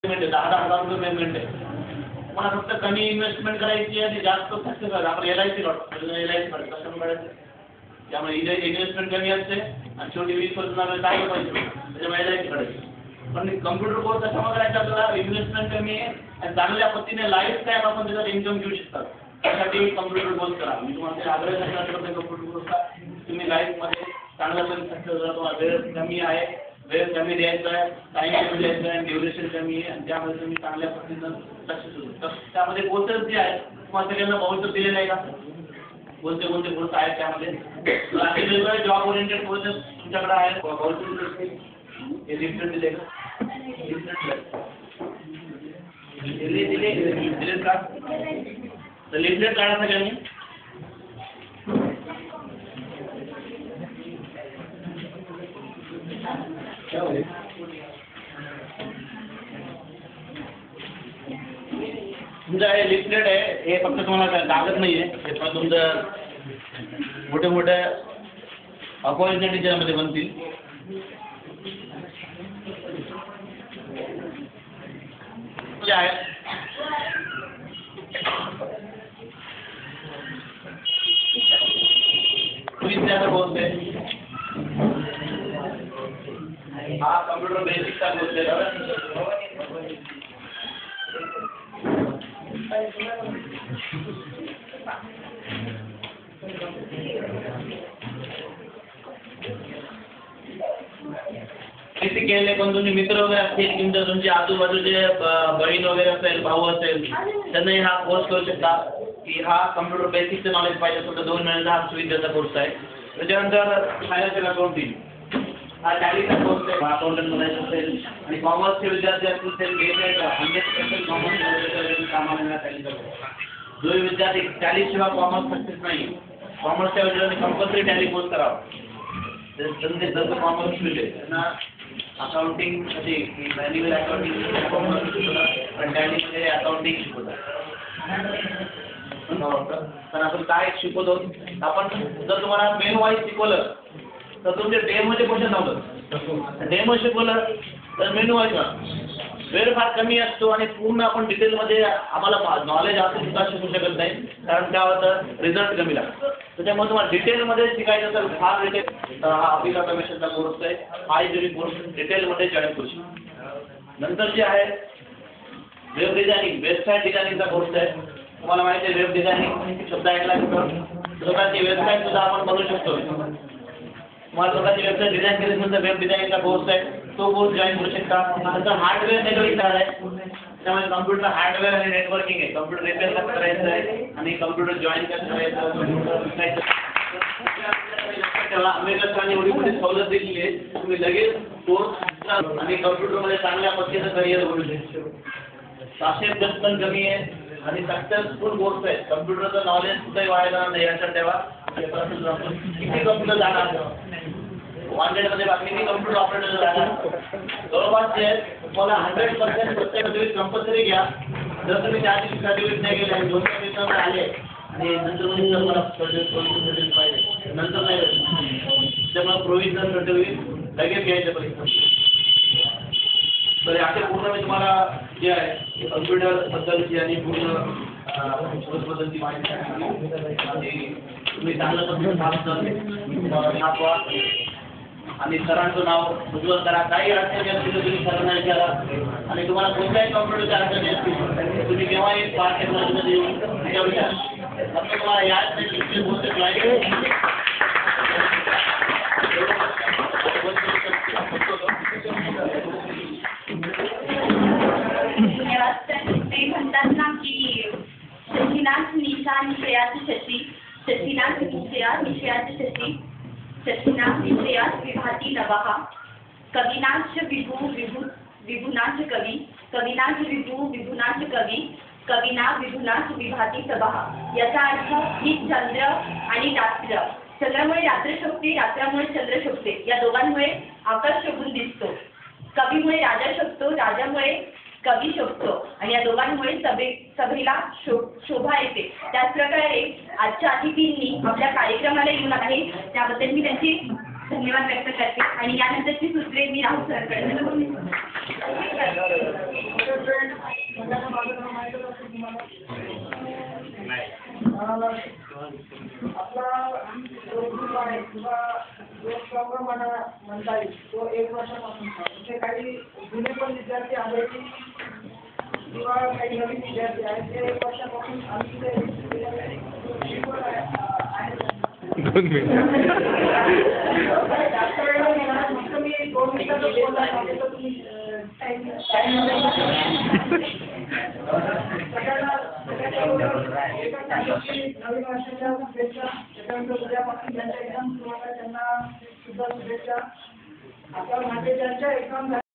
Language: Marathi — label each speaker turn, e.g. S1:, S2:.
S1: पेमेंट आहे, 10,000 रुपये पेमेंट आहे. मला फक्त कमी इन्व्हेस्टमेंट करायची आहे आणि जास्त खर्च करायचा. आपण LIC काढतो, LIC काढतो कसं काढायचं. त्यामुळे इन्व्हेस्टमेंट कमी असते आणि शेवटी 20% चांगलं पैसे मिळतात. त्याच्यामुळे LIC काढायची. पण कम्प्युटर कोर्स कशामुळे करायचा आपल्याला? इन्व्हेस्टमेंट कमी आहे आणि चांगल्या पद्धतीने लाईफ टाईम आपण त्याच्यात इन्कम घेऊ शकतात. त्यासाठी कम्प्युटर कोर्स करा. मी तुम्हाला आग्रह करतो कम्प्युटर कोर्सचा. तुम्ही लाईफमध्ये चांगल्या पद्धतीने सक्सेस वेळ कमी आहे, वेळ कमी द्यायचा आहे, टाईम कमी द्यायचा आहे, ड्युरेशन कमी आहे आणि त्यामध्ये तुम्ही चांगल्या पद्धतीनं सक्सेस होतो. तर त्यामध्ये कोर्सेस जे आहेत तुम्हाला सगळ्यांना बहुतेक दिले नाही का? कोणते कोणते कोर्स आहेत त्यामध्ये? वेगवेगळे जॉब ओरिएंटेड कोर्सेस तुमच्याकडे आहेत. बहुतेक हे लिफ्ट दिले का? दिले का? तर लिफ्लेट काढा सगळ्यांनी. तुमचं हे लिफलेट आहे, हे फक्त तुम्हाला लागत नाही आहे. हे पण तुमचं मोठे मोठे अपॉर्च्युनिटी त्यामध्ये बनतील. आहे विद्याचा कोर्स आहे. हा कम्प्युटर बेसिकचा कोर्स आहे. किती केले पण तुमचे मित्र वगैरे असतील, तुमचे आजूबाजूचे बहीण वगैरे असेल, भाऊ असेल, त्यांनाही हा कोर्स करू शकता. की हा कम्प्युटर बेसिकचं नॉलेज पाहिजे फक्त 2 महिन्याचा हा सुविधाचा कोर्स आहे. त्याच्यानंतर फायनान्शियल अकाउंटिंग हा टॅलीचा कोर्स आहे. अकाउंटंट बनायचं असेल आणि कॉमर्सचे विद्यार्थी असतील तर 100% कॉमर्स कामाला टॅलीचा कोर्स. जो विद्यार्थी टॅली शिवाय कॉमर्स सक्सेस नाही, कॉमर्सच्या विद्यार्थ्यांनी कंपल्सरी टॅली कोर्स करावा. जसं कॉमर्स फील्ड आहे त्यांना अकाउंटिंग मध्ये मॅन्युअल अकाउंटिंग कॉमर्स शिकवतात, पण टॅलीमध्ये अकाउंटिंग शिकवतात. तर आपण काय शिकवतो? आपण जर तुम्हाला मेन वाईज शिकवलं तर तुमच्या डेमध्ये क्वेश्चन नव्हतं. डेमो शिकवलं तर मेनू वाईज वेळ फार कमी असतो आणि पूर्ण आपण डिटेलमध्ये आम्हाला नॉलेज असून सुद्धा शिकू शकत नाही, कारण काय होतं रिझल्ट कमी लागतो. त्याच्यामुळे तुम्हाला डिटेलमध्ये शिकायचं तर फार डिटेल हा ऑफिस ऑटोमेशनचा कोर्स आहे. हा तुम्ही कोर्स डिटेलमध्ये जॉईन करू शकता. नंतर जे आहे वेब डिझायनिंग, वेबसाईट डिझायनिंगचा कोर्स आहे. तुम्हाला माहिती आहे वेब डिझायनिंग शब्द ऐकला लोकांची वेबसाईट सुद्धा आपण बनवू शकतो. तुम्हाला लोकांची वेबसाईट डिझाईन केली म्हणजे वेब डिझायनिंगचा कोर्स आहे, तो कोर्स जॉईन करू शकता. नंतर हार्डवेअर नेटवर्किंग आहे. त्यामध्ये कम्प्युटर हार्डवेअर आणि नेटवर्किंग आहे. कम्प्युटर रिपेअर कसं करायचं आहे आणि कम्प्युटर जॉईन कसं करायचं, कम्प्युटर विकायचं. अमेरिकेने एवढी मोठी सवलत दिलेली आहे, तुम्ही लगेच कोर्स आणि कम्प्युटरमध्ये चांगल्या पद्धतीचं करिअर करू शकतो. 700 पण कमी आहे आणि सक्सेसफुल कोर्स आहे. कम्प्युटरचं नॉलेज कुठेही वाया जाणार नाही याच्यात ठेवा. किती कम्प्युटर जाणार 100 मध्ये किती कम्प्युटर ऑपरेटर जाणार जवळपास जे तुम्हाला 100% प्रत्येक सर्व्हिस कंपल्सरी घ्या. जर तुम्ही त्या दिवशी सर्टिफिकेट नाही गेले आणि 2 दिवसांवर आले आणि नंतर मला सर्टिफिकेट पाहिजे नंतर नाही, त्यामुळे प्रोव्हिजनल सर्टिफिकेट लगेच घ्यायचं पाहिजे. तर असे पूर्ण मी तुम्हाला जे आहे कम्प्युटर बद्दलची आणि पूर्ण बद्दलची माहिती आणि तुम्ही चांगलं तुम्हाला आणि सरांचं नाव उज्ज्वल करा. काही अडचणी असतील तर तुम्ही सरांना विचारा आणि तुम्हाला कोणत्याही कम्प्युटरच्या अडचणी असतील तुम्ही केव्हाही पार्ट टेक्नॉलॉजीमध्ये येऊन विचारू शकता. फक्त तुम्हाला याच नाही गोष्ट
S2: ते म्हणतात ना की शशीनाथ निशा निश्चयाची शशी, शशीनाथ निश्चया निश्चयाची शशी, शशीनाथ निश्चयात विभाती नवहा, कविनाथ विभू विभुनाथ कवी, कविनाथ विभू विभुनाथ कवी, कविना विभुनाथ विभाती सभा. याचा अर्थ ही चंद्र आणि रात्र, चंद्रामुळे रात्र शोभते, रात्रामुळे चंद्र शोभते. या दोघांमुळे आकाश शोभून दिसतो. कवीमुळे राजा शोभतो, राजामुळे कवी शोभतो आणि या दोघांमुळे सभेला शोभा येते. त्याचप्रकारे आजच्या अतिथींनी आपल्या कार्यक्रमाला येऊन आहे त्याबद्दल मी त्यांचे धन्यवाद व्यक्त करते आणि यानंतरची सूत्रे मी राहुल सरांकडे
S3: होणार नाही. आपला जो ग्रुप आहे किंवा जो स्ट्रॉंगर म्हणता येईल तो 1 वर्षापासून म्हणजे काही जुने पण विद्यार्थी आले किंवा काही नवीन विद्यार्थी आहेत ते 1 वर्षापासून आम्ही ते शिकवत आहे.
S4: 2 मिनिटं.
S3: जास्त वेळ नाही घेणार, फक्त मी 2 मिनिटातच बोलणार आहे, तर तुम्ही नवीन वर्षाच्या शुभेच्छा. त्याच्यानंतर उद्यापासून ज्यांच्या एक्झाम सुरू होतात त्यांना सुद्धा शुभेच्छा. आता माझे ज्यांच्या एक्झाम